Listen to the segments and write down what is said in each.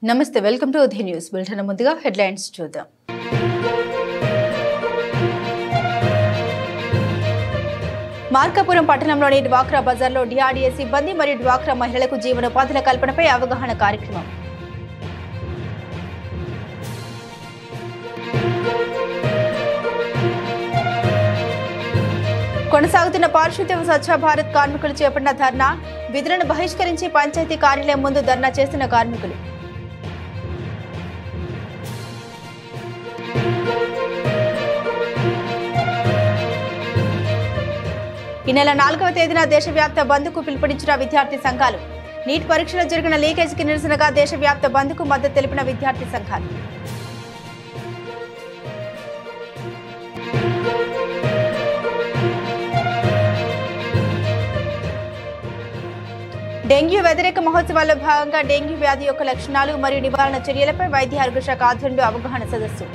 నమస్తే welcome to Udaya news bulletin ముందుగా headlines చూద్దాం. మార్కాపురం పట్టణంలోని డ్వాక్రా బజార్లో డిఆర్డీఏ సిబ్బంది మరియు డ్వాక్రా మహిళలకు జీవనోపాధుల కల్పనపై అవగాహన కార్యక్రమం. కొనసాగుతున్న పారిశుద్ధ్య స్వచ్ఛ భారత్ కార్మికులు చేపట్టిన ధర్నా, విధులను బహిష్కరించి పంచాయతీ కార్యాలయం ముందు ధర్నా చేస్తున్న కార్మికులు. ఈ నెల 4వ తేదీన దేశవ్యాప్త బంద్కు పిలుపునిచ్చిన విద్యార్థి సంఘాలు. నీట్ పరీక్షలో జరిగిన లీకేజీకి నిరసనగా దేశవ్యాప్త బంద్కు మద్దతు తెలిపిన విద్యార్థి సంఘాలు. డెంగ్యూ వ్యతిరేక మహోత్సవాల్లో భాగంగా డెంగ్యూ వ్యాధి యొక్క లక్షణాలు మరియు నివారణ చర్యలపై వైద్య ఆరోగ్య శాఖ ఆధ్వర్యంలో అవగాహన సదస్సు.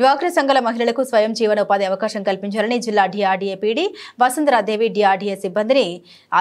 డ్వాక్రా సంఘాల మహిళలకు స్వయం జీవనోపాధి అవకాశం కల్పించాలని జిల్లా డిఆర్డీఏ పీడీ వసుంధరాదేవి డిఆర్డీఏ సిబ్బందిని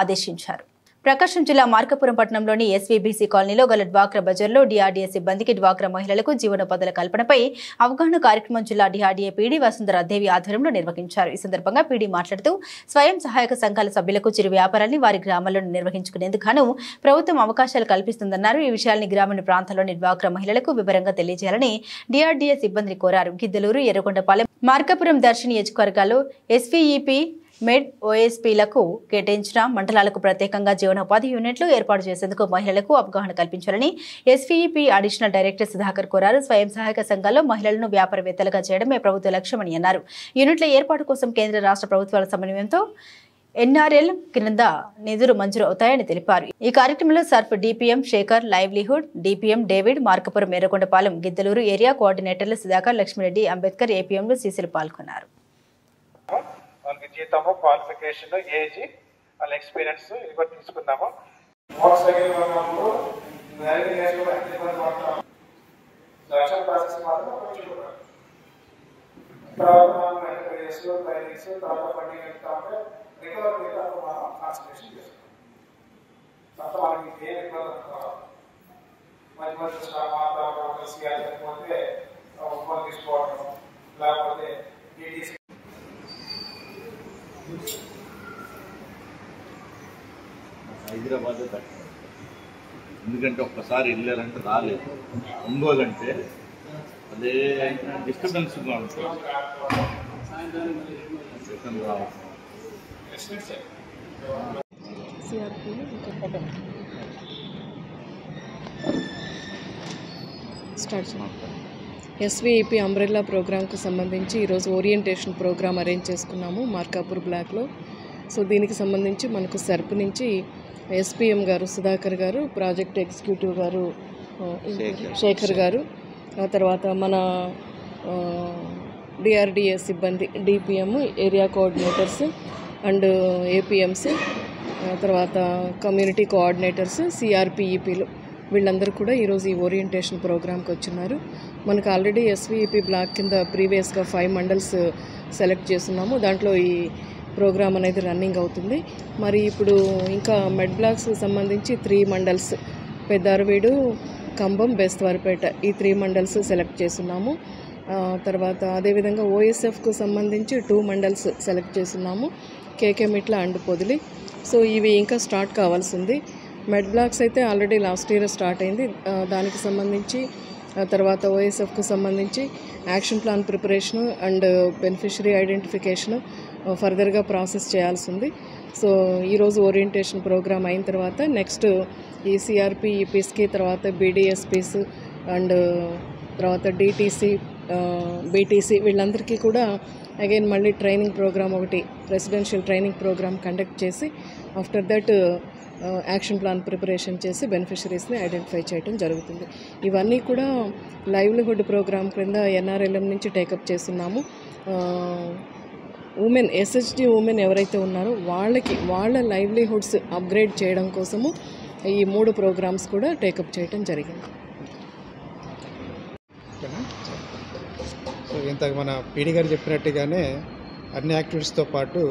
ఆదేశించారు. ప్రకాశం జిల్లా మార్కాపురం పట్టణంలోని ఎస్వీబీసీ కాలనీలో గల డ్వాక్రా బజార్లో డిఆర్డీఏ సిబ్బందికి డ్వాక్రా మహిళలకు జీవనోపాధుల కల్పనపై అవగాహన కార్యక్రమం జిల్లా డిఆర్డీఏ పీడీ వసుంధరాదేవి ఆధ్వర్యంలో నిర్వహించారు. ఈ సందర్భంగా పీడీ మాట్లాడుతూ స్వయం సహాయక సంఘాల సభ్యులకు చిరు వ్యాపారాన్ని వారి గ్రామాల్లో నిర్వహించుకునేందుకు గాను ప్రభుత్వం అవకాశాలు కల్పిస్తుందన్నారు. ఈ విషయాన్ని గ్రామీణ ప్రాంతాల్లోని డ్వాక్రా మహిళలకు వివరంగా తెలియజేయాలని డిఆర్డీఏ సిబ్బందిని కోరారు. గిద్దలూరు, ఎర్రగొండపాలెం, మార్కాపురం, దర్శి నియోజకవర్గాల్లో ఎస్వీఈపీ మెడ్ ఓఎస్పీలకు కేటాయించిన మండలాలకు ప్రత్యేకంగా జీవనోపాధి యూనిట్లు ఏర్పాటు చేసేందుకు మహిళలకు అవగాహన కల్పించాలని ఎస్వీఈపీ అడిషనల్ డైరెక్టర్ సుధాకర్ కోరారు. స్వయం సహాయక సంఘాల్లో మహిళలను వ్యాపారవేత్తలుగా చేయడమే ప్రభుత్వ లక్ష్యమని అన్నారు. యూనిట్ల ఏర్పాటు కోసం కేంద్ర రాష్ట్ర ప్రభుత్వాల సమన్వయంతో ఎన్ఆర్ఎల్ కింద నిధులు మంజూరు అవుతాయని తెలిపారు. ఈ కార్యక్రమంలో SERP DPM Shekhar, livelihood DPM David, Markapuram, Yerragondapalem, Giddalur area కోఆర్డినేటర్లు సుధాకర్, లక్ష్మిరెడ్డి, అంబేద్కర్, ఏపీఎంలు, సీసీలు పాల్గొన్నారు. వాళ్ళకి జీతము, క్వాలిఫికేషన్, ఏజ్, వాళ్ళ ఎక్స్పీరియన్స్ ఇది కూడా తీసుకున్నాము. లేకపోతే హైదరాబాద్ కట్టాలి. ఎందుకంటే ఒక్కసారి వెళ్ళారంటే రాలేదు. ఒంగోలు అంటే అదే డిస్టర్బెన్స్గా ఉంటుంది. ఎస్వీఈపీ అంబ్రెల్లా ప్రోగ్రామ్కి సంబంధించి ఈరోజు ఓరియంటేషన్ ప్రోగ్రామ్ అరేంజ్ చేసుకున్నాము మార్కాపూర్ బ్లాక్లో. సో దీనికి సంబంధించి మనకు సర్ప్ నుంచి ఎస్పీఎం గారు సుధాకర్ గారు, ప్రాజెక్ట్ ఎగ్జిక్యూటివ్ గారు శేఖర్ గారు, ఆ తర్వాత మన డిఆర్డీఏ సిబ్బంది, DPM, area coordinators and APMS, తర్వాత కమ్యూనిటీ కోఆర్డినేటర్స్, సిఆర్పిఈపీలు వీళ్ళందరూ కూడా ఈరోజు ఈ ఓరియంటేషన్ ప్రోగ్రామ్కి వచ్చిన్నారు. మనకు ఆల్రెడీ ఎస్వీఈపీ బ్లాక్ కింద ప్రీవియస్గా 5 మండల్స్ సెలెక్ట్ చేస్తున్నాము. దాంట్లో ఈ ప్రోగ్రామ్ అనేది రన్నింగ్ అవుతుంది. మరి ఇప్పుడు ఇంకా మెడ్ బ్లాక్స్కి సంబంధించి 3 మండల్స్, పెద్దారవీడు, కంబం, బెస్తవారిపేట, ఈ 3 మండల్స్ సెలెక్ట్ చేస్తున్నాము. తర్వాత అదేవిధంగా ఓఎస్ఎఫ్కు సంబంధించి 2 మండల్స్ సెలెక్ట్ చేస్తున్నాము, కేకేమిట్ల అండ్ పొదిలి. సో ఇవి ఇంకా స్టార్ట్ కావాల్సి ఉంది. మెడ్ బ్లాక్స్ అయితే ఆల్రెడీ లాస్ట్ ఇయర్ స్టార్ట్ అయింది. దానికి సంబంధించి తర్వాత ఓఎస్ఎఫ్కు సంబంధించి action plan preparation and beneficiary identification ఫర్దర్గా ప్రాసెస్ చేయాల్సి ఉంది. సో ఈరోజు ఓరియంటేషన్ ప్రోగ్రామ్ అయిన తర్వాత నెక్స్ట్ ఈ సిఆర్పి ఈపీస్కి, తర్వాత బీడీఎస్పీస్ అండ్ తర్వాత డిటీసీ, బీటీసీ వీళ్ళందరికీ కూడా అగైన్ మళ్ళీ ట్రైనింగ్ ప్రోగ్రామ్ ఒకటి, రెసిడెన్షియల్ ట్రైనింగ్ ప్రోగ్రామ్ కండక్ట్ చేసి after that action plan preparation చేసి బెనిఫిషరీస్ని ఐడెంటిఫై చేయడం జరుగుతుంది. ఇవన్నీ కూడా లైవ్లీహుడ్ ప్రోగ్రామ్ క్రింద ఎన్ఆర్ఎల్ఎం నుంచి టేకప్ చేస్తున్నాము. ఉమెన్, ఎస్హెచ్డి ఉమెన్ ఎవరైతే ఉన్నారో వాళ్ళ లైవ్లీహుడ్స్ అప్గ్రేడ్ చేయడం కోసము ఈ 3 ప్రోగ్రామ్స్ కూడా టేకప్ చేయడం జరిగింది. సో ఇంత మన పీడీ గారు చెప్పినట్టుగానే అన్ని యాక్టివిటీస్తో పాటు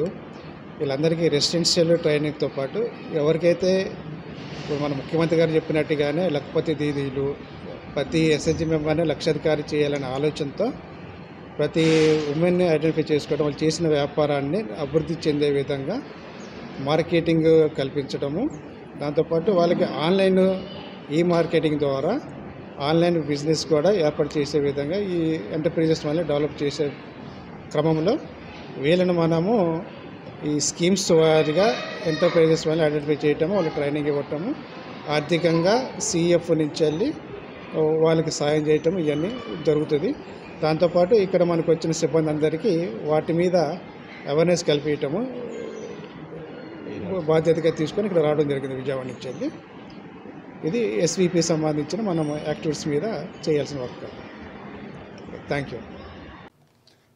వీళ్ళందరికీ రెసిడెన్షియల్ ట్రైనింగ్తో పాటు ఎవరికైతే ఇప్పుడు మన ముఖ్యమంత్రి గారు చెప్పినట్టుగానే లఖపతి దీదీలు ప్రతి ఎస్హెచ్జి మెంబర్ని లక్షాధికారి చేయాలనే ఆలోచనతో ప్రతి ఉమెన్ని ఐడెంటిఫై చేసుకోవడం, వాళ్ళు చేసిన వ్యాపారాన్ని అభివృద్ధి చెందే విధంగా మార్కెటింగ్ కల్పించడము, దాంతోపాటు వాళ్ళకి ఆన్లైన్ ఈ మార్కెటింగ్ ద్వారా ఆన్లైన్ బిజినెస్ కూడా ఏర్పాటు చేసే విధంగా ఈ ఎంటర్ప్రైజెస్ వల్ల డెవలప్ చేసే క్రమంలో వీళ్ళని మనము ఈ స్కీమ్స్ వారిగా ఎంటర్ప్రైజెస్ వల్ల ఐడెంటిఫై చేయటము, వాళ్ళకి ట్రైనింగ్ ఇవ్వటము, ఆర్థికంగా సిఎఫ్ నుంచి వెళ్ళి వాళ్ళకి సాయం చేయటం ఇవన్నీ జరుగుతుంది. దాంతోపాటు ఇక్కడ మనకు వచ్చిన సిబ్బంది అందరికీ వాటి మీద అవేర్నెస్ కల్పించటము బాధ్యతగా తీసుకొని ఇక్కడ రావడం జరిగింది విజయవాడ నుంచి వెళ్ళి. ఇది ఎస్విపి సంబంధించిన మనం యాక్టివిటీస్ మీద చేయాల్సిన వర్క్. Thank you.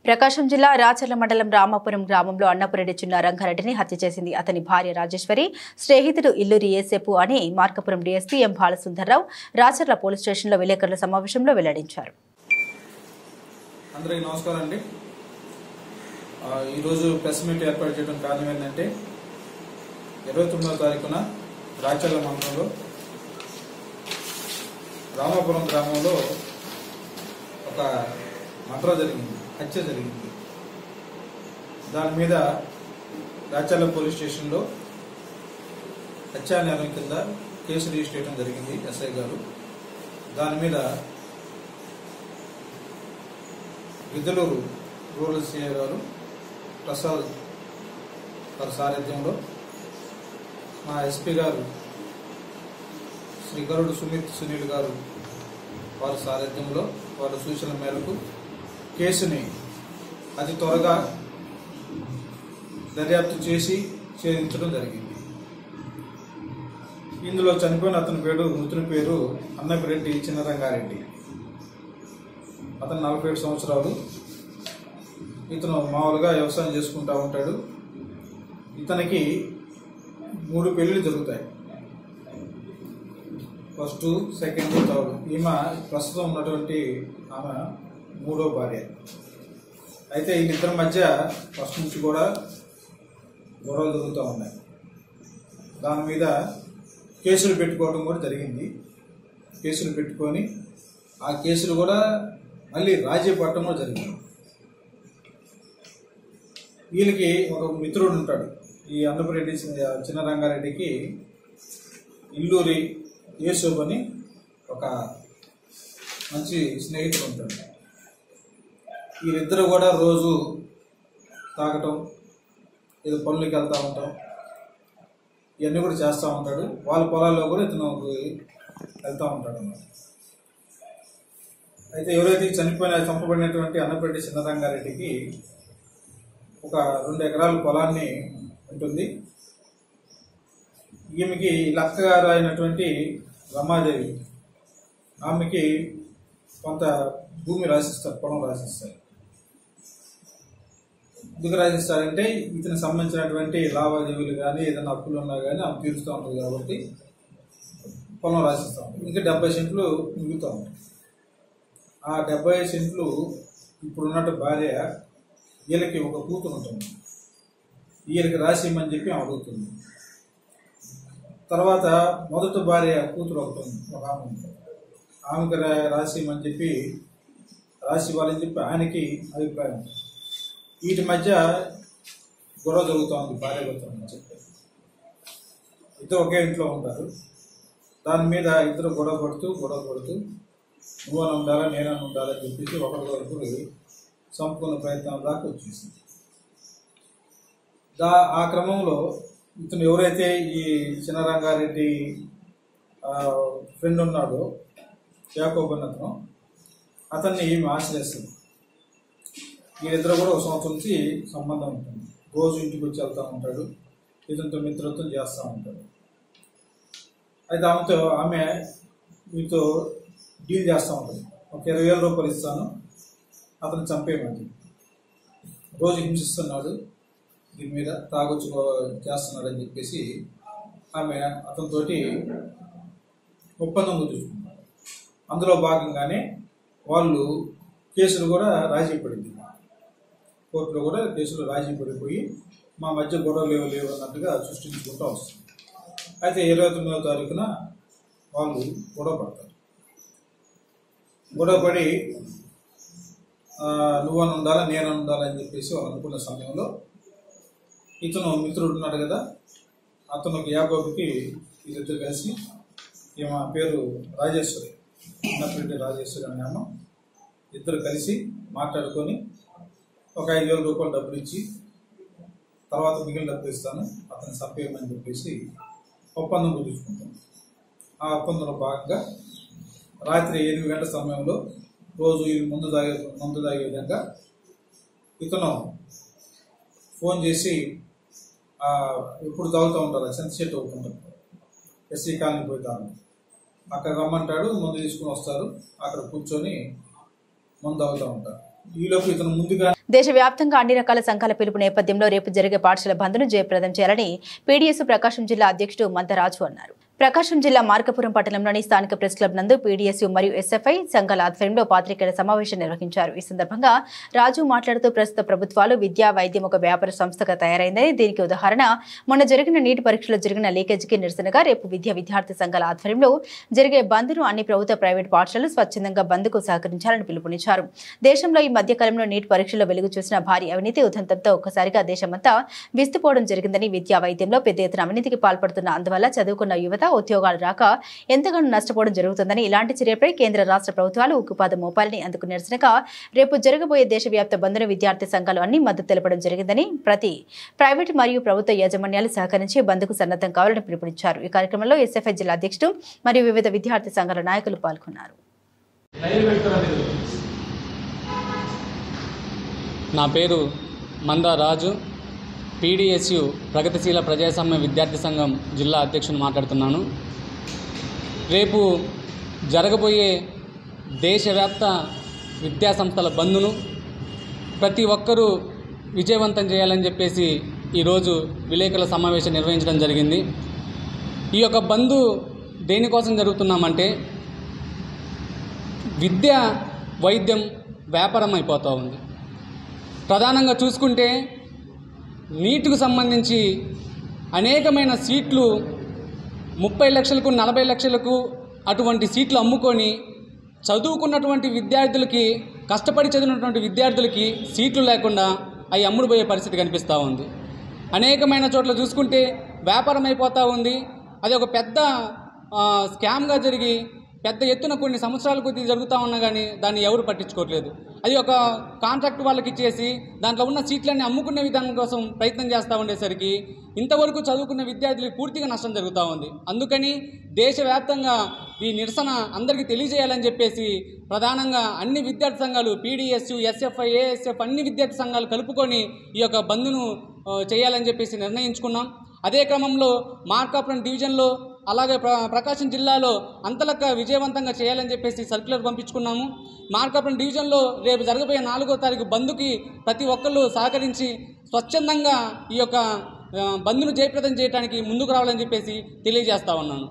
ప్రకాశం జిల్లా రాచర్ల మండలం రామాపురం గ్రామంలో అన్నపురెడ్డి చిన్న రంగారెడ్డిని హత్య చేసింది అతని భార్య రాజేశ్వరి. స్నేహితుడు ఇల్లూరి ఏసేపు అని Markapuram DSP M Balasundarrao Racharla police స్టేషన్లో విలేకరుల సమావేశంలో వెల్లడించారు. అందరికీ నమస్కారం అండి. ఈరోజు ప్రెస్ మీట్ ఏర్పాటు చేయడం కారణం ఏంటంటే 29వ తారీఖున రాచర్ల మండలంలో రామాపురం గ్రామంలో ఒక మర్డర్ జరిగింది, హత్య జరిగింది. దాని మీద రాచర్ల పోలీస్ స్టేషన్లో హత్యా నేరం కింద కేసు రిజిస్టర్ చేయడం జరిగింది ఎస్ఐ గారు. దాని మీద గిద్దలూరు రూరల్ సిఐ గారు ప్రసాద్ గారి సారథ్యంలో మా ఎస్పీ గారు శ్రీ గరుడు సునీల్ గారు వారి సారథ్యంలో వారి సూచనల మేరకు కేసుని అతి త్వరగా దర్యాప్తు చేసి ఛేదించడం జరిగింది. ఇందులో చనిపోయిన మృతుని పేరు అన్నపిరెడ్డి చిన్నరంగారెడ్డి. అతను 47 సంవత్సరాలు. ఇతను మామూలుగా వ్యవసాయం చేసుకుంటూ ఉంటాడు. ఇతనికి 3 పెళ్ళిళ్ళు జరుగుతాయి, ఫస్ట్, సెకండ్, థర్డ్. ఈమె ప్రస్తుతం ఉన్నటువంటి ఆమె 3వ భార్య. అయితే వీళ్ళిద్దరి మధ్య ఫస్ట్ నుంచి కూడా గొడవలు జరుగుతూ ఉన్నాయి. దాని మీద కేసులు పెట్టుకోవడం కూడా జరిగింది. కేసులు పెట్టుకొని ఆ కేసులు కూడా మళ్ళీ రాజీ పడటం కూడా జరిగింది. వీళ్ళకి ఒక మిత్రుడు ఉంటాడు. ఈ అన్నపురెడ్డి చిన్నరంగారెడ్డికి ఇల్లూరి యేసూబ్ అని ఒక మంచి స్నేహితుడు ఉంటాడు. వీళ్ళిద్దరు కూడా రోజు తాగటం, ఏదో పనులకి వెళ్తూ ఉంటాం, ఇవన్నీ కూడా చేస్తూ ఉంటాడు. వాళ్ళ పొలాల్లో కూడా ఇతను వెళ్తూ ఉంటాడు అన్నమాట. అయితే ఎవరైతే చంపబడినటువంటి అన్నపరెడ్డి చిన్నరంగారెడ్డికి ఒక 2 ఎకరాల పొలాన్ని ఉంటుంది. ఈమెకి లక్కగారు అయినటువంటి రమాదేవి, ఆమెకి కొంత భూమి రాసిస్తారు, పొలం రాసిస్తారు. ఎందుకు రాసిస్తారంటే ఇతనికి సంబంధించినటువంటి లావాదేవీలు కానీ ఏదైనా అప్పులు ఉన్నా కానీ ఆమె తీరుస్తూ ఉంటుంది కాబట్టి పొలం రాసిస్తూ ఉంటుంది. ఇంకా 70 సెంట్లు మిగులుతూ ఉంటాయి. ఆ 70 సెంట్లు ఇప్పుడున్నట్టు భార్య వీళ్ళకి ఒక కూతురు ఉంటుంది, వీళ్ళకి రాసిమని చెప్పి ఆమె అడుగుతుంది. తర్వాత మొదటి భార్య కూతురు ఒకటి ఒక ఆమె ఉంటుంది, ఆమెకి రాసిమని చెప్పి రాసి ఇవ్వాలని చెప్పి ఆయనకి అభిప్రాయం. వీటి మధ్య గొడవ జరుగుతూ ఉంది భార్య భర్తలని చెప్పి. ఇద్దరు ఒకే ఇంట్లో ఉంటారు. దాని మీద ఇద్దరు గొడవ పడుతూ నువ్వని ఉండాలా నేనని ఉండాలని చెప్పేసి ఒకరికొకరు చంపుకునే ప్రయత్నం దాకా వచ్చేసింది. ఆ క్రమంలో ఇతను ఎవరైతే ఈ చిన్నరంగారెడ్డి ఫ్రెండ్ ఉన్నాడో యాకోబ్ అన్న అతన్ని ఈమె ఆశ్రయిస్తుంది. వీళ్ళిద్దరు కూడా 1 సంవత్సరం నుంచి సంబంధం ఉంటుంది. రోజు ఇంటికి వచ్చి వెళ్తూ ఉంటాడు, ఇతనితో మిత్రత్వం చేస్తూ ఉంటాడు. అయితే ఆమె వీటితో డీల్ చేస్తూ ఉంటుంది. ఒక 20,000 రూపాయలు ఇస్తాను, అతను చంపేయమంది. రోజు హింసిస్తున్నాడు, దీని మీద తాగొచ్చు చేస్తున్నాడు అని చెప్పేసి ఆమె అతనితోటి ఒప్పందం కుదుర్చుకున్నారు. అందులో భాగంగానే వాళ్ళు కేసులు కూడా రాజీ పడింది. కోర్టులో కూడా కేసులు రాజీ పడిపోయి మా మధ్య గొడవ లేవు అన్నట్టుగా సృష్టించుకుంటూ వస్తుంది. అయితే 29వ తారీఖున వాళ్ళు గొడవ పడతారు. గొడవపడి నువ్వని ఉండాలా నేనని ఉండాలని చెప్పేసి వాళ్ళు అనుకున్న సమయంలో ఇతను మిత్రుడు ఉన్నాడు కదా, అతను యాకోబుకి వీరిద్దరు కలిసి, ఈమె పేరు రాజేశ్వరి, ఉన్నటువంటి రాజేశ్వరి అనే ఆమె, ఇద్దరు కలిసి మాట్లాడుకొని ఒక 5,000 రూపాయలు డబ్బులు ఇచ్చి తర్వాత మిగిలిన డబ్బులు ఇస్తాను అతను చంపేయమని చెప్పేసి ఒప్పందం కుదుర్చుకుంటాం. ఆ ఒప్పందంలో భాగంగా రాత్రి 8 గంటల సమయంలో రోజు ముందు తాగే విధంగా ఇతను ఫోన్ చేసి ఎప్పుడు తాగుతూ ఉంటారు, సెన్సిటేట్ అవుతుంటారు, ఎస్సీ కాలనీ పోయి తాగు, అక్కడ రమ్మంటాడు, మందు తీసుకుని వస్తారు, అక్కడ కూర్చొని మందు తాగుతూ ఉంటారు. ఈలోపు ఇతను ముందుగా దేశవ్యాప్తంగా అన్ని రకాల సంఘాల పిలుపు నేపథ్యంలో రేపు జరిగే పాఠశాల బంద్ను జయప్రదం చేయాలని పీడీఎస్ ప్రకాశం జిల్లా అధ్యక్షుడు మంతరాజు అన్నారు. ప్రకాశం జిల్లా మార్కపురం పట్టణంలోని స్థానిక ప్రెస్ క్లబ్ నందు పీడీఎస్ మరియు ఎస్ఎఫ్ఐ సంఘాల ఆధ్వర్యంలో పాత్రికేయుల సమావేశం నిర్వహించారు. ఈ సందర్భంగా రాజు మాట్లాడుతూ ప్రస్తుత ప్రభుత్వాలు విద్యా వైద్యం ఒక వ్యాపార సంస్థగా తయారైందని, దీనికి ఉదాహరణ మొన్న జరిగిన నీటి పరీక్షలో జరిగిన లీకేజీకి నిరసనగా రేపు విద్యార్థి సంఘాల ఆధ్వర్యంలో జరిగే బంద్ను అన్ని ప్రభుత్వ ప్రైవేట్ పాఠశాలలు స్వచ్ఛందంగా బంద్కు సహకరించాలని పిలుపునిచ్చారు. దేశంలో ఈ మధ్యకాలంలో నీటి పరీక్షలో వెలుగు చూసిన భారీ అవినీతి ఉదంతంతో ఒక్కసారిగా దేశమంతా విస్తుపోవడం జరిగిందని, విద్యా వైద్యంలో పెద్ద ఎత్తున అవినీతికి పాల్పడుతున్న అందువల్ల చదువుకున్న యువత ఉద్యోగాలు రాక ఎంతగానో నష్టపోవడం జరుగుతుందని, ఇలాంటి చర్యపై కేంద్ర రాష్ట్ర ప్రభుత్వాలు ఉక్కుపాదం మోపాలని, అందుకు నిరసనగా రేపు జరగబోయే దేశవ్యాప్త బంద్ను విద్యార్థి సంఘాలు అన్ని మద్దతు తెలపడం జరిగిందని, ప్రతి ప్రైవేటు మరియు ప్రభుత్వ యాజమాన్యాలు సహకరించి బంద్కు సన్నద్ధం కావాలని పిలుపునిచ్చారు. ఈ కార్యక్రమంలో ఎస్ఎఫ్ఐ జిల్లా అధ్యక్షుడు మరియు వివిధ విద్యార్థి సంఘాల నాయకులు పాల్గొన్నారు. నా పేరు మందా రాజు, పీడీఎస్యు ప్రగతిశీల ప్రజాస్వామ్య విద్యార్థి సంఘం జిల్లా అధ్యక్షుని మాట్లాడుతున్నాను. రేపు జరగబోయే దేశవ్యాప్త విద్యాసంస్థల బంద్ను ప్రతి ఒక్కరూ విజయవంతం చేయాలని చెప్పేసి ఈరోజు విలేకరుల సమావేశం నిర్వహించడం జరిగింది. ఈ యొక్క బంద్ దేనికోసం జరుగుతున్నామంటే విద్య వైద్యం వ్యాపారం అయిపోతూ ఉంది. ప్రధానంగా చూసుకుంటే నీట్కు సంబంధించి అనేకమైన సీట్లు 30 లక్షలకు 40 లక్షలకు అటువంటి సీట్లు అమ్ముకొని చదువుకున్నటువంటి విద్యార్థులకి, కష్టపడి చదివినటువంటి విద్యార్థులకి సీట్లు లేకుండా అవి అమ్ముడుపోయే పరిస్థితి కనిపిస్తూ ఉంది. అనేకమైన చోట్ల చూసుకుంటే వ్యాపారం అయిపోతూ ఉంది. అది ఒక పెద్ద స్కామ్గా జరిగి పెద్ద ఎత్తున కొన్ని సంవత్సరాల కొద్దీ జరుగుతూ ఉన్నా కానీ దాన్ని ఎవరు పట్టించుకోవట్లేదు. అది ఒక కాంట్రాక్ట్ వాళ్ళకి ఇచ్చేసి దాంట్లో ఉన్న సీట్లన్నీ అమ్ముకునే విధానం కోసం ప్రయత్నం చేస్తూ ఉండేసరికి ఇంతవరకు చదువుకున్న విద్యార్థులకు పూర్తిగా నష్టం జరుగుతూ ఉంది. అందుకని దేశవ్యాప్తంగా ఈ నిరసన అందరికీ తెలియజేయాలని చెప్పేసి ప్రధానంగా అన్ని విద్యార్థి సంఘాలు పీడీఎస్, ఎస్ఎఫ్ఐ, ఏఎస్ఎఫ్ అన్ని విద్యార్థి సంఘాలు కలుపుకొని ఈ యొక్క బంద్ను చేయాలని చెప్పేసి నిర్ణయించుకున్నాం. అదే క్రమంలో మార్కాపురం డివిజన్లో అలాగే ప్రకాశం జిల్లాలో అంతలక్క విజయవంతంగా చేయాలని చెప్పేసి సర్క్యులర్ పంపించుకున్నాము. మార్కాపురం డివిజన్లో రేపు జరగబోయే 4వ తారీఖు బంద్కి ప్రతి ఒక్కళ్ళు సహకరించి స్వచ్ఛందంగా ఈ యొక్క బంద్ను జయప్రదం చేయడానికి ముందుకు రావాలని చెప్పేసి తెలియజేస్తా ఉన్నాను.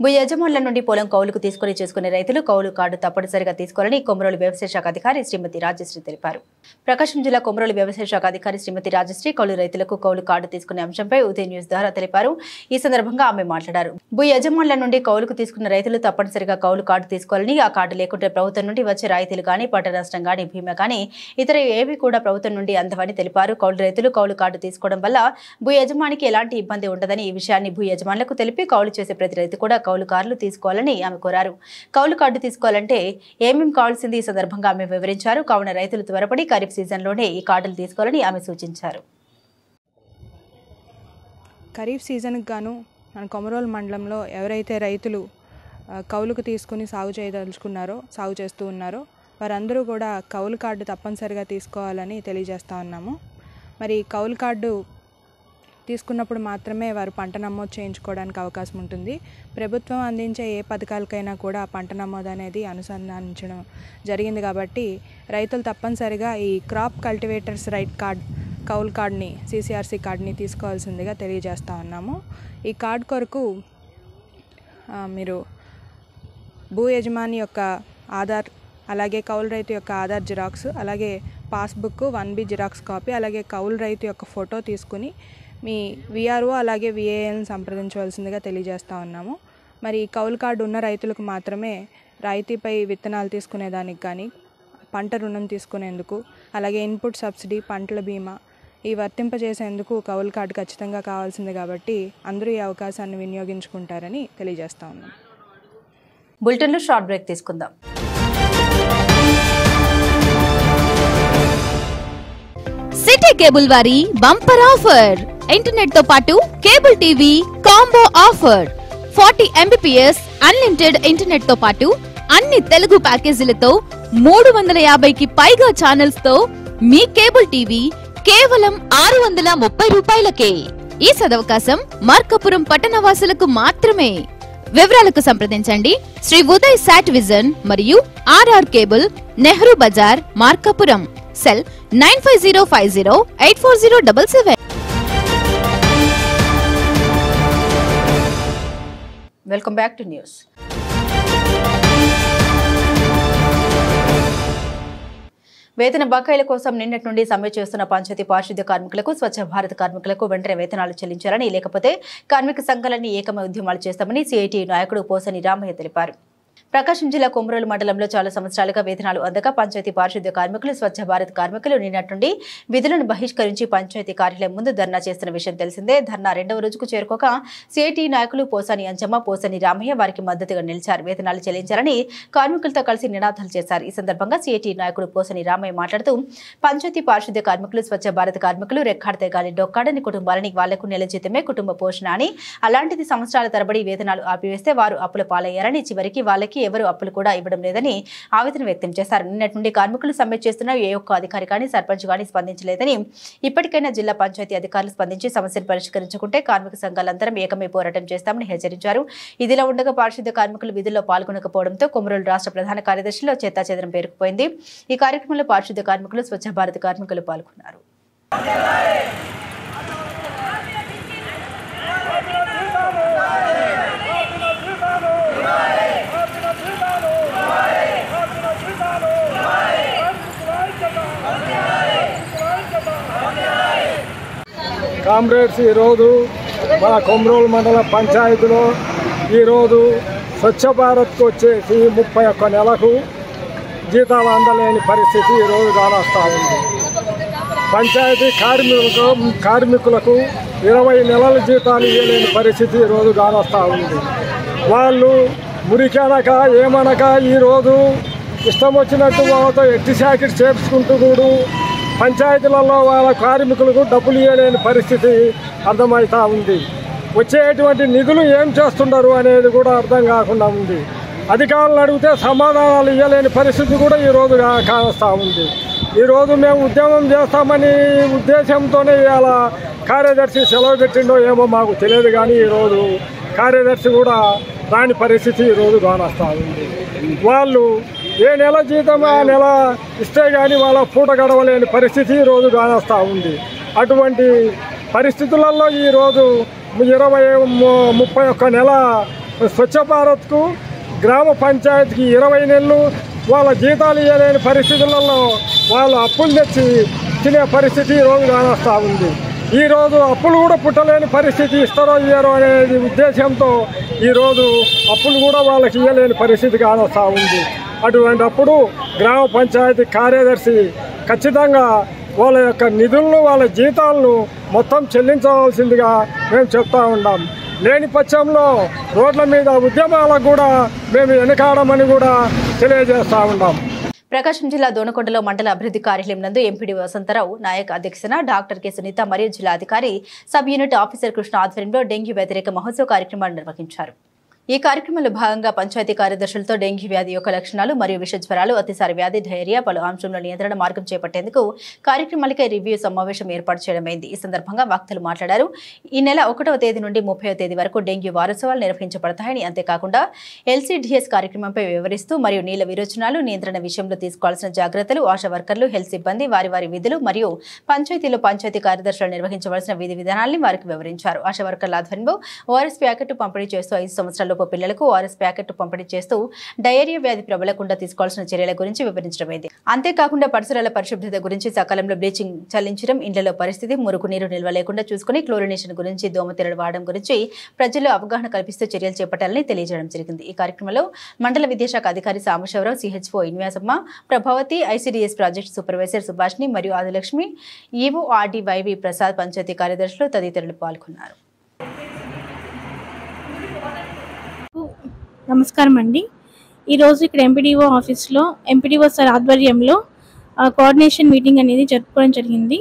భూ యజమానుల నుండి పొలం కౌలుకు తీసుకుని చేసుకునే రైతులు కౌలు కార్డు తప్పనిసరిగా తీసుకోవాలని కొమరోలు వ్యవసాయ శాఖ అధికారి శ్రీమతి రాజశ్రీ తెలిపారు. ప్రకాశం జిల్లా కొమరోలు వ్యవసాయ శాఖ అధికారి శ్రీమతి రాజశ్రీ కౌలు రైతులకు కౌలు కార్డు తీసుకునే అంశంపై ఉదయ న్యూస్ ద్వారా తెలిపారు. ఈ సందర్భంగా ఆమె మాట్లాడారు. భూ యజమానుల నుండి కౌలుకు తీసుకున్న రైతులు తప్పనిసరిగా కౌలు కార్డు తీసుకోవాలని, ఆ కార్డు లేకుంటే ప్రభుత్వం నుండి వచ్చే రాయితీలు కానీ, పంట నష్టం కానీ, బీమా కానీ ఇతర ఏవి కూడా ప్రభుత్వం నుండి అందవని తెలిపారు. కౌలు రైతులు కౌలు కార్డు తీసుకోవడం వల్ల భూ యజమానికి ఎలాంటి ఇబ్బంది ఉండదని, ఈ విషయాన్ని భూ యజమానులకు తెలిపి కౌలు చేసే ప్రతి రైతు కూడా కౌలు కార్డులు తీసుకోవాలని ఆమె కోరారు. కౌలు కార్డు తీసుకోవాలంటే ఏమేం కావాల్సింది ఈ సందర్భంగా ఆమె వివరించారు. కావున రైతులు త్వరపడి ఖరీఫ్ సీజన్లోనే ఈ కార్డులు తీసుకోవాలని ఆమె సూచించారు. ఖరీఫ్ సీజన్కి గాను మన కొమరోలు మండలంలో ఎవరైతే రైతులు కౌలుకు తీసుకుని సాగు చేస్తూ ఉన్నారో వారందరూ కూడా కౌలు కార్డు తప్పనిసరిగా తీసుకోవాలని తెలియజేస్తూ ఉన్నాము. మరి కౌలు కార్డు తీసుకున్నప్పుడు మాత్రమే వారు పంట నమోదు చేయించుకోవడానికి అవకాశం ఉంటుంది. ప్రభుత్వం అందించే ఏ పథకాలకైనా కూడా పంట నమోదు అనేది అనుసంధానించడం జరిగింది. కాబట్టి రైతులు తప్పనిసరిగా ఈ క్రాప్ కల్టివేటర్స్ రైట్ కార్డ్ కౌలు కార్డ్ని, CCRC కార్డ్ని తీసుకోవాల్సిందిగా తెలియజేస్తూ ఉన్నాము. ఈ కార్డ్ కొరకు మీరు భూ యజమాని యొక్క ఆధార్, అలాగే కౌలు రైతు యొక్క ఆధార్ జిరాక్స్, అలాగే పాస్బుక్ 1B జిరాక్స్ కాపీ, అలాగే కౌలు రైతు యొక్క ఫోటో తీసుకుని మీ విఆర్ఓ అలాగే విఏఎల్ని సంప్రదించవలసిందిగా తెలియజేస్తూ ఉన్నాము. మరి కౌలు కార్డు ఉన్న రైతులకు మాత్రమే రాయితీపై విత్తనాలు తీసుకునేదానికి కానీ, పంట రుణం తీసుకునేందుకు, అలాగే ఇన్పుట్ సబ్సిడీ, పంటల బీమా ఈ వర్తింపజేసేందుకు కౌలు కార్డు ఖచ్చితంగా కావాల్సింది కాబట్టి అందరూ ఈ అవకాశాన్ని వినియోగించుకుంటారని తెలియజేస్తా ఉన్నాం. బులెటిన్లో షార్ట్ బ్రేక్ తీసుకుందాం. సిటీ కేబుల్ వారి బంపర్ ఆఫర్. ఇంటర్నెట్ తో పాటు cable TV combo offer. 40 Mbps unlimited internet తో పాటు అన్ని తెలుగు ప్యాకేజీలతో 350కి పైగా ఛానల్స్ తో మీ కేబుల్ టీవీ కేవలం 630 రూపాయలకే. ఈ సదవకాశం మార్కాపురం పట్టణవాసులకు మాత్రమే. వివరాలకు సంప్రదించండి శ్రీ ఉదయ్ సాట్ విజన్ మరియు RR cable, Nehru Bazar, Markapuram. Cell 9505084077. Welcome back to news. వేతన బకాయిల కోసం నిన్నటి నుండి సమ్మె చేస్తున్న పంచాయతీ పారిశుద్ధ్య కార్మికులకు, స్వచ్ఛ భారత్ కార్మికులకు వెంటనే వేతనాలు చెల్లించాలని, లేకపోతే కార్మిక సంఘాలన్నీ ఏకమై ఉద్యమాలు చేస్తామని సిఐటి నాయకుడు పోసని రామయ్య తెలిపారు. ప్రకాశం జిల్లా కొమరోలు మండలంలో చాలా సంవత్సరాలుగా వేతనాలు అందక పంచాయతీ పారిశుద్ధ్య కార్మికులు, స్వచ్ఛ భారత్ కార్మికులు నిన్నటి నుండి విధులను బహిష్కరించి పంచాయతీ కార్యాలయం ముందు ధర్నా చేస్తున్న విషయం తెలిసిందే. ధర్నా 2వ రోజుకు చేరుకోక సిఐటి నాయకులు పోసాని అంజమ్మ, పోసని రామయ్య వారికి మద్దతుగా నిలిచారు. వేతనాలు చెల్లించాలని కార్మికులతో కలిసి నినాదాలు చేశారు. ఈ సందర్భంగా సిఐటి నాయకుడు పోసని రామయ్య మాట్లాడుతూ, పంచాయతీ పారిశుద్ధ్య కార్మికులు, స్వచ్ఛ భారత్ కార్మికులు రెక్కాడితే గాలి డొక్కాడని కుటుంబాలని వాళ్లకు నెల జీతమే కుటుంబ పోషణ అని, అలాంటిది సంవత్సరాల తరబడి వేతనాలు ఆపివేస్తే వారు అప్పుల పాలయ్యారని, చివరికి వాళ్ళకి ఎవరు అప్పులు కూడా ఇవ్వడం లేదని ఆవేదన వ్యక్తం చేశారు. నిన్నటి నుండి కార్మికులు సమ్మె చేస్తున్న ఏ ఒక్క అధికారి కానీ, సర్పంచ్ కానీ స్పందించలేదని, ఇప్పటికైనా జిల్లా పంచాయతీ అధికారులు స్పందించి సమస్యను పరిష్కరించుకుంటే కార్మిక సంఘాలందరం ఏకమై పోరాటం చేస్తామని హెచ్చరించారు. ఇదిలా ఉండగా పారిశుద్ధ్య కార్మికులు విధుల్లో పాల్గొనకపోవడంతో కొమరోలు రాష్ట్ర ప్రధాన కార్యదర్శిలో చెత్తాచెదరం పేరుకుపోయింది. ఈ కార్యక్రమంలో పారిశుద్ధ్య కార్మికులు, స్వచ్ఛ భారత్ కార్మికులు పాల్గొన్నారు. కామ్రేడ్స్, ఈరోజు మన కొమరోలు మండల పంచాయతీలో ఈరోజు స్వచ్ఛ భారత్కు వచ్చేసి 31 నెలకు జీతాలు అందలేని పరిస్థితి ఈరోజు కానొస్తూ ఉంది. పంచాయతీ కార్మికులకు 20 నెలల జీతాలు ఇవ్వలేని పరిస్థితి ఈరోజు కానొస్తూ ఉంది. వాళ్ళు మురికనక ఏమనక ఈరోజు ఇష్టం వచ్చినట్టు వాళ్ళతో ఎట్టి శాఖలు చేర్చుకుంటూ కూడా పంచాయతీలలో వాళ్ళ కార్మికులకు డబ్బులు ఇవ్వలేని పరిస్థితి అర్థమవుతూ ఉంది. వచ్చేటువంటి నిధులు ఏం చేస్తుంటారు అనేది కూడా అర్థం కాకుండా ఉంది. అధికారులను అడిగితే సమాధానాలు ఇవ్వలేని పరిస్థితి కూడా ఈరోజు కానొస్తూ ఉంది. ఈరోజు మేము ఉద్యమం చేస్తామని ఉద్దేశంతోనే ఇవాళ కార్యదర్శి సెలవు పెట్టిండో ఏమో మాకు తెలియదు, కానీ ఈరోజు కార్యదర్శి కూడా రాని పరిస్థితి ఈరోజు కానొస్తూ ఉంది. వాళ్ళు ఏ నెల జీతం ఆ నెల ఇస్తే కానీ వాళ్ళ పూట గడవలేని పరిస్థితి ఈరోజు కానొస్తూ ఉంది. అటువంటి పరిస్థితులలో ఈరోజు 31 నెల స్వచ్ఛ భారత్కు, గ్రామ పంచాయతీకి 20 నెలలు వాళ్ళ జీతాలు ఇవ్వలేని పరిస్థితులలో వాళ్ళు అప్పులు తెచ్చి తినే పరిస్థితి ఈరోజు కానొస్తూ ఉంది. ఈరోజు అప్పులు కూడా పుట్టలేని పరిస్థితి ఇస్తారో ఇయ్యారో అనేది ఉద్దేశంతో ఈరోజు అప్పులు కూడా వాళ్ళకి ఇవ్వలేని పరిస్థితి కానొస్తూ ఉంది. అటువంటప్పుడు గ్రామ పంచాయతీ కార్యదర్శి ఖచ్చితంగా వాళ్ళ యొక్క నిధులను, వాళ్ళ జీతాలను మొత్తం చెల్లించవలసిందిగా మేము చెప్తా ఉన్నాం. లేని పక్షంలో రోడ్ల మీద ఉద్యమాలకు కూడా మేము వెనకాడమని కూడా తెలియజేస్తూ ఉన్నాం. ప్రకాశం జిల్లా దోనకొండలో మండల అభివృద్ధి కార్యాలయం నందు ఎంపీడీ వసంతరావు నాయక్ అధ్యక్షతన డాక్టర్ కె సునీత మరియు జిల్లా అధికారి సబ్ యూనిట్ ఆఫీసర్ కృష్ణ ఆధ్వర్యంలో డెంగ్యూ వ్యతిరేక మహోత్సవ కార్యక్రమాలు నిర్వహించారు. ఈ కార్యక్రమంలో భాగంగా పంచాయతీ కార్యదర్శులతో డెంగ్యూ వ్యాధి యొక్క లక్షణాలు మరియు విష జ్వరాలు, అతిసార వ్యాధి, డయేరియా, పలు అంశంలో నియంత్రణ మార్గం చేపట్టేందుకు కార్యక్రమాలకే రివ్యూ సమావేశం ఏర్పాటు చేయడమైంది. ఈ సందర్భంగా వక్తలు మాట్లాడారు. ఈ నెల 1వ తేదీ నుండి 30వ తేదీ వరకు డెంగ్యూ వారోత్సవాలు నిర్వహించబడతాయని, అంతేకాకుండా LCDS కార్యక్రమంపై వివరిస్తూ మరియు నీళ్ల విరోచనాలు నియంత్రణ విషయంలో తీసుకోవాల్సిన జాగ్రత్తలు, ఆశా వర్కర్లు, హెల్త్ సిబ్బంది వారి విధులు మరియు పంచాయతీలో పంచాయతీ కార్యదర్శులు నిర్వహించవలసిన విధి విధానాన్ని వారికి వివరించారు. ఆశా వర్కర్ల ఆధ్వర్యంలో ORS ప్యాకెట్ పంపిణీ చేస్తూ 5 సంవత్సరాల సంవత్సరంలోపు పిల్లలకు ఓఆర్ఎస్ ప్యాకెట్ పంపిణీ చేస్తూ డయేరియా వ్యాధి ప్రబలకుండా తీసుకోవాల్సిన చర్యల గురించి వివరించడమైంది. అంతేకాకుండా పరిసరాల పరిశుభ్రత గురించి సకాలంలో బ్లీచింగ్ చల్లించడం, ఇండ్లలో పరిస్థితి, మురుగునీరు నిల్వ లేకుండా చూసుకుని క్లోరినేషన్ గురించి, దోమతెరలు వాడడం గురించి ప్రజల్లో అవగాహన కల్పిస్తూ చర్యలు చేపట్టాలని తెలియజేయడం జరిగింది. ఈ కార్యక్రమంలో మండల విద్యాశాఖ అధికారి సాంబశివరావు, సిహెచ్ఓ ఇన్వ్యాసమ్మ, Prabhavathi, ICDS project supervisor Subhashini మరియు ఆదిలక్ష్మి, ఈవో ఆర్డీవైవి ప్రసాద్, పంచాయతీ కార్యదర్శులు తదితరులు పాల్గొన్నారు. నమస్కారం అండి. ఈరోజు ఇక్కడ ఎంపీడీఓ ఆఫీస్లో ఎంపీడీఓ సార్ ఆధ్వర్యంలో కోఆర్డినేషన్ మీటింగ్ అనేది జరుపుకోవడం జరిగింది.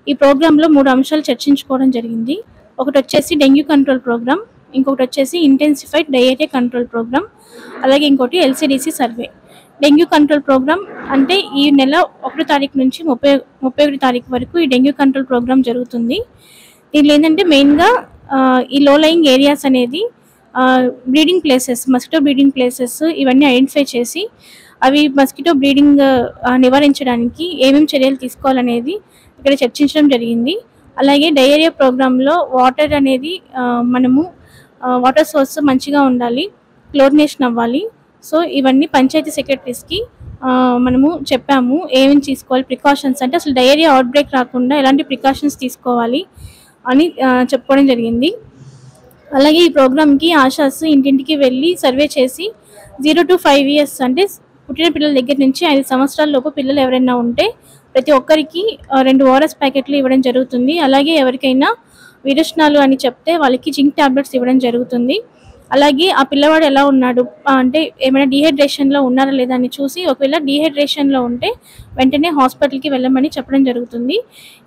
ఈ ప్రోగ్రాంలో 3 అంశాలు చర్చించుకోవడం జరిగింది. ఒకటి వచ్చేసి డెంగ్యూ కంట్రోల్ ప్రోగ్రామ్, ఇంకొకటి వచ్చేసి ఇంటెన్సిఫైడ్ డయేరియా కంట్రోల్ ప్రోగ్రామ్, అలాగే ఇంకోటి LCDC survey. Dengue control program అంటే ఈ నెల 1 తారీఖు నుంచి 31 తారీఖు వరకు ఈ డెంగ్యూ కంట్రోల్ ప్రోగ్రామ్ జరుగుతుంది. దీనిలో ఏంటంటే మెయిన్గా ఈ లో లయింగ్ ఏరియాస్ అనేది breeding places, mosquito breeding places ఇవన్నీ ఐడెంటిఫై చేసి అవి మస్కిటో బ్రీడింగ్ నివారించడానికి ఏమేమి చర్యలు తీసుకోవాలనేది ఇక్కడ చర్చించడం జరిగింది. అలాగే డయేరియా ప్రోగ్రాంలో వాటర్ అనేది మనము వాటర్ సోర్స్ మంచిగా ఉండాలి, క్లోరినేషన్ అవ్వాలి. సో ఇవన్నీ పంచాయతీ సెక్రటరీస్కి మనము చెప్పాము. ఏమేమి తీసుకోవాలి ప్రికాషన్స్, అంటే అసలు డయేరియా అవుట్ బ్రేక్ రాకుండా ఎలాంటి ప్రికాషన్స్ తీసుకోవాలి అని చెప్పుకోవడం జరిగింది. అలాగే ఈ ప్రోగ్రామ్కి ఆశాస్ ఇంటింటికి వెళ్ళి సర్వే చేసి 0 to 5 years అంటే పుట్టిన పిల్లల దగ్గర నుంచి 5 సంవత్సరాల లోపు పిల్లలు ఎవరైనా ఉంటే ప్రతి ఒక్కరికి 2 ఓఆర్ఎస్ ప్యాకెట్లు ఇవ్వడం జరుగుతుంది. అలాగే ఎవరికైనా విరోచనాలు అని చెప్తే వాళ్ళకి జింక్ టాబ్లెట్స్ ఇవ్వడం జరుగుతుంది. అలాగే ఆ పిల్లవాడు ఎలా ఉన్నాడు అంటే ఏమైనా డీహైడ్రేషన్లో ఉన్నారా లేదా అని చూసి ఒకవేళ డీహైడ్రేషన్లో ఉంటే వెంటనే హాస్పిటల్కి వెళ్ళమని చెప్పడం జరుగుతుంది.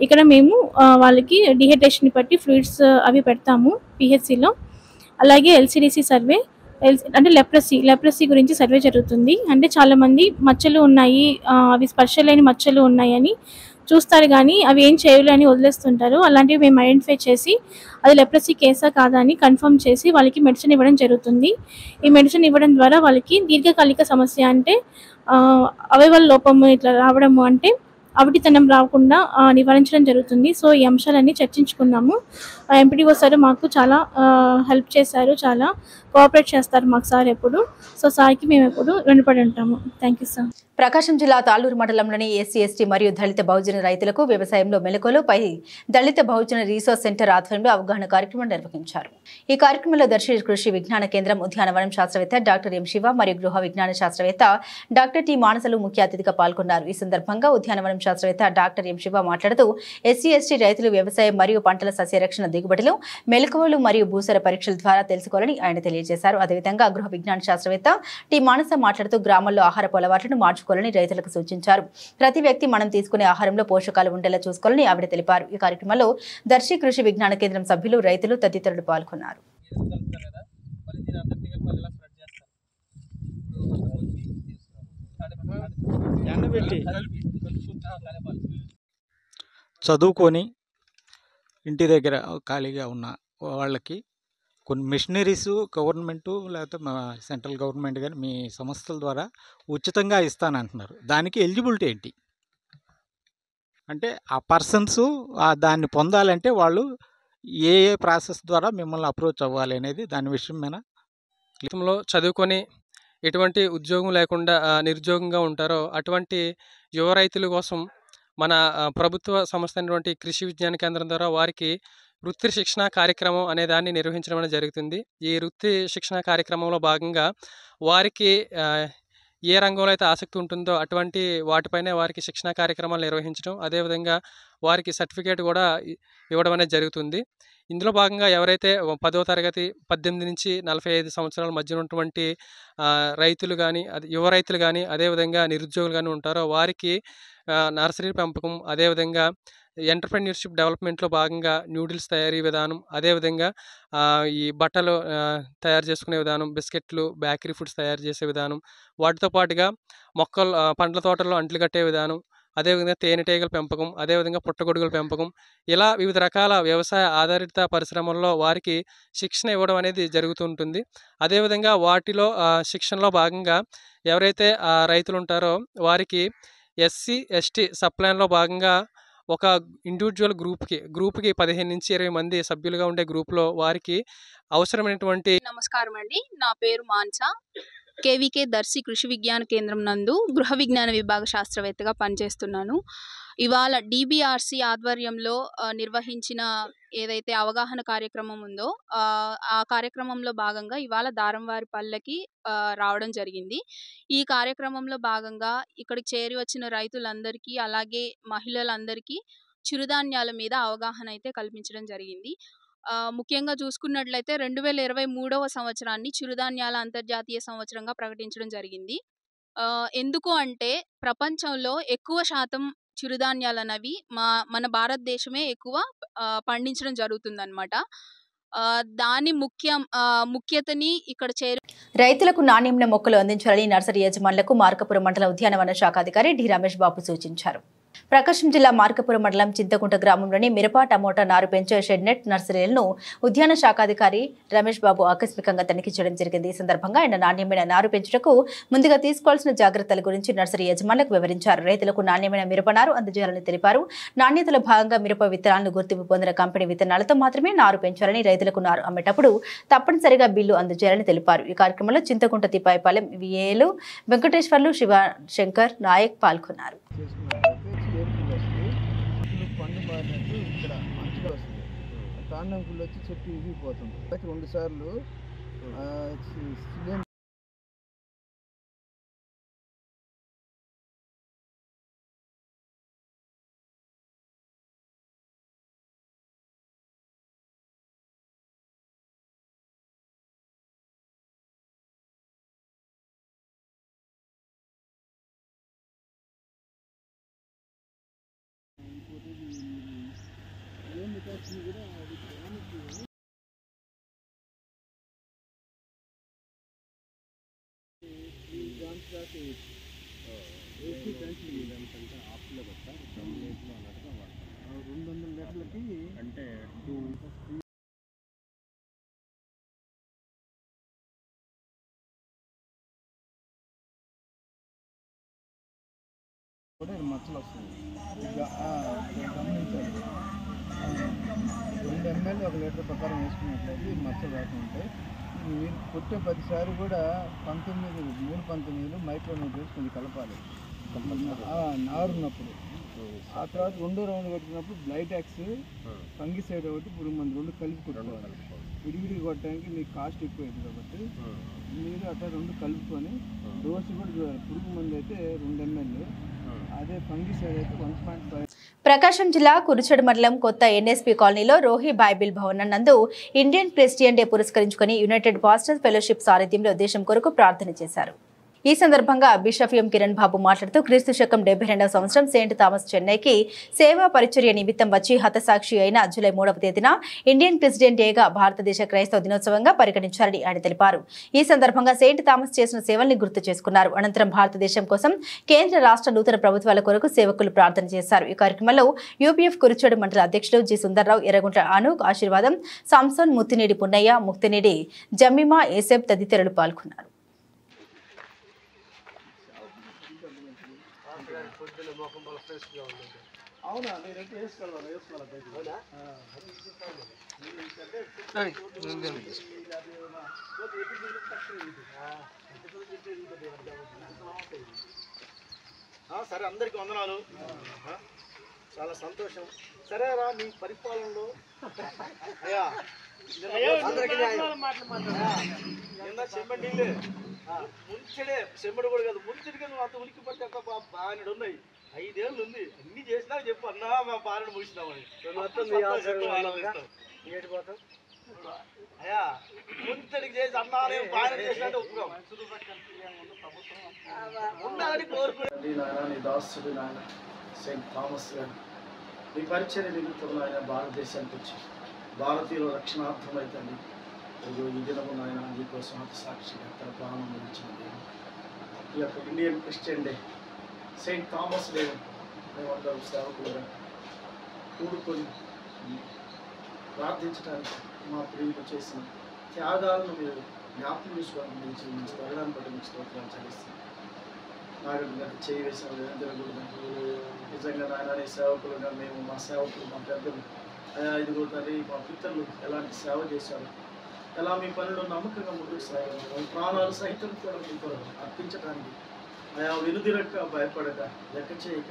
ఇక్కడ మేము వాళ్ళకి డీహైడ్రేషన్ బట్టి ఫ్లూయిడ్స్ అవి పెడతాము పిహెచ్సిలో. అలాగే ఎల్సీడీసీ సర్వే అంటే లెప్రసీ గురించి సర్వే జరుగుతుంది. అంటే చాలామంది మచ్చలు ఉన్నాయి, అవి స్పర్శ లేని మచ్చలు ఉన్నాయని చూస్తారు కానీ అవి ఏం చేయలేని వదిలేస్తుంటారు. అలాంటివి మేము ఐడెంటిఫై చేసి అది లెప్రసీ కేసా కాదా అని కన్ఫర్మ్ చేసి వాళ్ళకి మెడిసిన్ ఇవ్వడం జరుగుతుంది. ఈ మెడిసిన్ ఇవ్వడం ద్వారా వాళ్ళకి దీర్ఘకాలిక సమస్య అంటే అవయవాల లోపము ఇట్లా రావడము అంటే అవిటితనం రాకుండా నివారించడం జరుగుతుంది. సో ఈ అంశాలన్నీ చర్చించుకున్నాము. ఎంపీడీఓ సార్ మాకు చాలా హెల్ప్ చేశారు, చాలా కోఆపరేట్ చేస్తారు మాకు సార్ ఎప్పుడు. సో సార్కి మేము ఎప్పుడు రుణపడి ఉంటాము. Thank you sir. ప్రకాశం జిల్లా తాళ్లూరు మండలంలోని ఎస్సీ, ఎస్టీ మరియు దళిత బహుజన రైతులకు వ్యవసాయంలో మెలకువలపై దళిత బహుజన రీసోర్స్ సెంటర్ ఆధ్వర్యంలో అవగాహన కార్యక్రమం నిర్వహించారు. ఈ కార్యక్రమంలో దర్శి కృషి విజ్ఞాన కేంద్రం ఉద్యానవనం శాస్త్రవేత్త డాక్టర్ ఎం శివ మరియు గృహ విజ్ఞాన శాస్త్రవేత్త డాక్టర్ టి మానసలు ముఖ్య అతిథిగా పాల్గొన్నారు. ఈ సందర్భంగా ఉద్యానవనం శాస్త్రవేత్త డాక్టర్ ఎం శివ మాట్లాడుతూ ఎస్సీ, ఎస్టీ రైతులు వ్యవసాయం మరియు పంటల సస్యరక్షణ దిగుబడులు, మెలకువలు మరియు భూసార పరీక్షల ద్వారా తెలుసుకోవాలని ఆయన తెలియజేశారు. అదేవిధంగా గృహ విజ్ఞాన శాస్త్రవేత్త టి మానస మాట్లాడుతూ గ్రామాల్లో ఆహారపు అలవాట్లను మార్చుకోవాలని రైతులకు సూచించారు. ప్రతి వ్యక్తి మనం తీసుకునే ఆహారంలో పోషకాలు ఉండేలా చూసుకోవాలని ఆవిడ తెలిపారు. ఈ కార్యక్రమంలో దర్శి కృషి విజ్ఞాన కేంద్రం సభ్యులు, రైతులు తదితరులు పాల్గొన్నారు. చదువుకొని ఇంటి దగ్గర ఖాళీగా ఉన్న వాళ్ళకి కొన్ని మిషనరీస్ గవర్నమెంటు లేకపోతే మా సెంట్రల్ గవర్నమెంట్ కానీ మీ సంస్థల ద్వారా ఉచితంగా ఇస్తానంటున్నారు. దానికి ఎలిజిబిలిటీ ఏంటి అంటే ఆ పర్సన్స్ దాన్ని పొందాలంటే వాళ్ళు ఏ ప్రాసెస్ ద్వారా మిమ్మల్ని అప్రోచ్ అవ్వాలి అనేది దాని విషయం మీద గతంలో చదువుకొని ఎటువంటి ఉద్యోగం లేకుండా నిరుద్యోగంగా ఉంటారో అటువంటి యువ రైతుల కోసం మన ప్రభుత్వ సంస్థ అయినటువంటి కృషి విజ్ఞాన కేంద్రం ద్వారా వారికి వృత్తి శిక్షణ కార్యక్రమం అనే దాన్ని నిర్వహించడం అనేది జరుగుతుంది. ఈ వృత్తి శిక్షణ కార్యక్రమంలో భాగంగా వారికి ఏ రంగంలో అయితే ఆసక్తి ఉంటుందో అటువంటి వాటిపైనే వారికి శిక్షణ కార్యక్రమాలు నిర్వహించడం, అదేవిధంగా వారికి సర్టిఫికేట్ కూడా ఇవ్వడం అనేది జరుగుతుంది. ఇందులో భాగంగా ఎవరైతే 10వ తరగతి 18 నుంచి 45 సంవత్సరాల మధ్య ఉన్నటువంటి రైతులు కానీ, యువ రైతులు కానీ, అదేవిధంగా నిరుద్యోగులు కానీ ఉంటారో వారికి నర్సరీ పెంపకం, అదేవిధంగా ఎంటర్‌ప్రెన్యూర్‌షిప్ డెవలప్‌మెంట్‌లో భాగంగా న్యూడిల్స్ తయారీ విధానం, అదేవిధంగా ఈ బట్టలు తయారు చేసుకునే విధానం, బిస్కెట్లు, బేకరీ ఫుడ్స్ తయారు చేసే విధానం, వాటితో పాటుగా మొక్కలు పండ్ల తోటల్లో అంట్లు కట్టే విధానం, అదేవిధంగా తేనెటీగల పెంపకం, అదేవిధంగా పుట్టగొడుగుల పెంపకం, ఇలా వివిధ రకాల వ్యవసాయ ఆధారిత పరిశ్రమల్లో వారికి శిక్షణ ఇవ్వడం అనేది జరుగుతూ ఉంటుంది. అదేవిధంగా వాటిలో శిక్షణలో భాగంగా ఎవరైతే రైతులు ఉంటారో వారికి ఎస్సీ, ఎస్టీ సబ్ ప్లాన్‌లో భాగంగా ఒక ఇండివిజువల్ గ్రూప్కి 15 నుంచి 20 మంది సభ్యులుగా ఉండే గ్రూప్లో వారికి అవసరమైనటువంటి. నమస్కారం అండి, నా పేరు మాన్సా. కేవీకే దర్శి కృషి విజ్ఞాన కేంద్రం నందు గృహ విజ్ఞాన విభాగ శాస్త్రవేత్తగా పనిచేస్తున్నాను. ఇవాళ DBRC ఆధ్వర్యంలో నిర్వహించిన ఏదైతే అవగాహన కార్యక్రమం ఉందో ఆ కార్యక్రమంలో భాగంగా ఇవాళ దారంవారిపల్లెకి రావడం జరిగింది. ఈ కార్యక్రమంలో భాగంగా ఇక్కడికి చేరి వచ్చిన రైతులందరికీ అలాగే మహిళలందరికీ చిరుధాన్యాల మీద అవగాహన అయితే కల్పించడం జరిగింది. ముఖ్యంగా చూసుకున్నట్లయితే 2023వ సంవత్సరాన్ని చిరుధాన్యాల అంతర్జాతీయ సంవత్సరంగా ప్రకటించడం జరిగింది. ఎందుకు అంటే ప్రపంచంలో ఎక్కువ శాతం చిరుధాన్యాలనేవి మన భారతదేశమే ఎక్కువ పండించడం జరుగుతుందన్నమాట. దాని ముఖ్యతని ఇక్కడ రైతులకు నాణ్యమైన మొక్కలు అందించాలని నర్సరీ యజమానులకు మార్కాపురం మండల ఉద్యానవన శాఖ అధికారి డి రమేష్ బాబు సూచించారు. ప్రకాశం జిల్లా మార్కాపురం మండలం చింతకుంట గ్రామంలోని మిరప, టమోటా నారు పెంచే షెడ్ నెట్ నర్సరీలను ఉద్యాన శాఖాధికారి రమేష్ బాబు ఆకస్మికంగా తనిఖీ చేయడం జరిగింది. ఈ సందర్భంగా ఆయన నాణ్యమైన నారు పెంచుటకు ముందుగా తీసుకోవాల్సిన జాగ్రత్తల గురించి నర్సరీ యజమానులకు వివరించారు. రైతులకు నాణ్యమైన మిరప నారు అందజేయాలని తెలిపారు. నాణ్యతలో భాగంగా మిరప విత్తనాలను గుర్తింపు పొందిన కంపెనీ విత్తనాలతో మాత్రమే నారు పెంచాలని, రైతులకు నారు అమ్మేటప్పుడు తప్పనిసరిగా బిల్లు అందజేయాలని తెలిపారు. ఈ కార్యక్రమంలో చింతకుంట తిప్పాయిపాలెం విఏలు వెంకటేశ్వర్లు, శివశంకర్ నాయక్ పాల్గొన్నారు. కాండం కుళ్ళు వచ్చి చెట్టు ఇరిగిపోతుంది. 2 సార్లు అంటే కూడా మచ్చలు వస్తుంది. గమనించాలి, 2 ml 1 లీటర్ ప్రకారం వేసుకున్నట్లయితే మచ్చలు రాకుంటాయి. మీరు కొట్టే 10 సార్లు కూడా 3-19 మైక్రోన్యూట్రియన్స్ కొంచెం కలపాలి నారున్నప్పుడు. ఆ తర్వాత 2వ రౌండ్ కొట్టినప్పుడు బ్లైటాక్స్, ఫంగిసైడ్ ఒకటి, పురుగు మందు 2 కలిపి కొట్టుకోవాలి. విడివిడిగా కొట్టడానికి మీకు కాస్ట్ ఎక్కువ అవుతుంది కాబట్టి మీరు అట్లా 2 కలుపుకొని డోసు కూడా చూడాలి. పురుగు మందు అయితే 2 ml, అదే ఫంగిసైడ్ అయితే 1.5. ప్రకాశం జిల్లా కురుచెడు మండలం కొత్త NSP కాలనీలో రోహి బైబిల్ భవనం నందు ఇండియన్ క్రిస్టియన్ డే పురస్కరించుకుని యునైటెడ్ పాస్టర్స్ ఫెలోషిప్ సారథ్యంలో దేశం కొరకు ప్రార్థన చేశారు. ఈ సందర్భంగా బిషప్ ఎం కిరణ్ బాబు మాట్లాడుతూ క్రీస్తు శకం 72వ సంవత్సరం సెయింట్ థామస్ చెన్నైకి సేవా పరిచర్య నిమిత్తం వచ్చి హతసాక్షి అయిన జూలై 3వ తేదీన ఇండియన్ క్రిస్టియన్ డేగా భారతదేశ క్రైస్తవ దినోత్సవంగా పరిగణించారని ఆయన తెలిపారు. ఈ సందర్భంగా సెయింట్ థామస్ చేసిన సేవల్ని గుర్తు చేసుకున్నారు. అనంతరం భారతదేశం కోసం కేంద్ర రాష్ట్ర నూతన ప్రభుత్వాల కొరకు సేవకులు ప్రార్థన చేశారు. ఈ కార్యక్రమంలో UPF కురుచెడు మండల అధ్యక్షులు జి సుందర్రావు, ఎర్రగుంట అనూక్, ఆశీర్వాదం, సాంసన్, ముత్తినేడి పున్నయ్య, ముక్తినేడి జమ్మిమా, ఏసెబ్ తదితరులు పాల్గొన్నారు. అవునా, నేనైతే వేసుకోవాలి. సరే, అందరికి వందనాలు. చాలా సంతోషం. సరేరా, మీ పరిపాలనలో అయ్యా అందరికీ చెమ్మడి ముంచడే, చెమ్మడి కూడా కాదు, ముంచడిగా నువ్వు అంత ఉనికి పట్టి అక్క బాగా ఉన్నాయి. 5 ఏళ్ళు ఉంది, అన్ని చేసినా చెప్పు అన్నా, మా పాలన ముగిసినామని. అయ్యా ముంచడికి చేసి అన్నానే పాలన చేసినట్టు ఒప్పుకోం ఉండాలని కోరుకునే నీ దాసుడు నాయన సెయింట్ థామస్ గారు నీ పరిచర్య నిమిత్తం ఆయన భారతదేశానికి వచ్చి భారతీయుల రక్షణార్థమైతండి ఈ దినము నాయన నీకోసం హతసాక్షిగా తన ప్రాణం ఇచ్చింది. ఈ యొక్క Indian Christian day Saint Thomas day మేమందరం సేవకులుగా కూడుకొని ప్రార్థించడానికి మా ప్రియులు చేసిన త్యాగాలను మీరు జ్ఞాపకం చేసుకోవడానికి మంచి పరిణామం బట్టి మీకు స్తోత్రాలు చెల్లిస్తున్నాం. నాకు చేయి వేసిన నిజంగా నాయన నీ సేవకులుగా మేము మా సేవకులు మా పెద్దలు అయా ఇదిగో తండ్రి మా పితరులు ఎలాంటి సేవ చేశారు, ఎలా మీ పనులు నమ్మకంగా ముందుకు సాగారు, ప్రాణాలు సైతం కూడా మీ కొరకు అర్పించడానికి అయా వెనుదిరక్క భయపడక లెక్క చేయక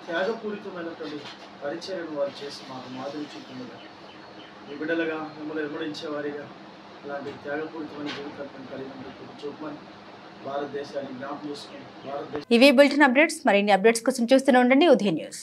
త్యాగపూరితమైనటువంటి పరిచయం వారు చేసి మాకు మాదిరి చూపుతుండగా ఈ బిడ్డలుగా మిమ్మల్ని వెంబడించే వారిగా ఇలాంటి త్యాగపూరితమైన జీవితాన్ని కలిగినందుకు చూపమని భారతదేశాన్ని జ్ఞాపకం చేసుకుని భారతదేశం. ఇవి బులెటిన్ అప్డేట్స్. మరిన్ని అప్డేట్స్ కోసం చూస్తూనే ఉండండి ఉదయం న్యూస్.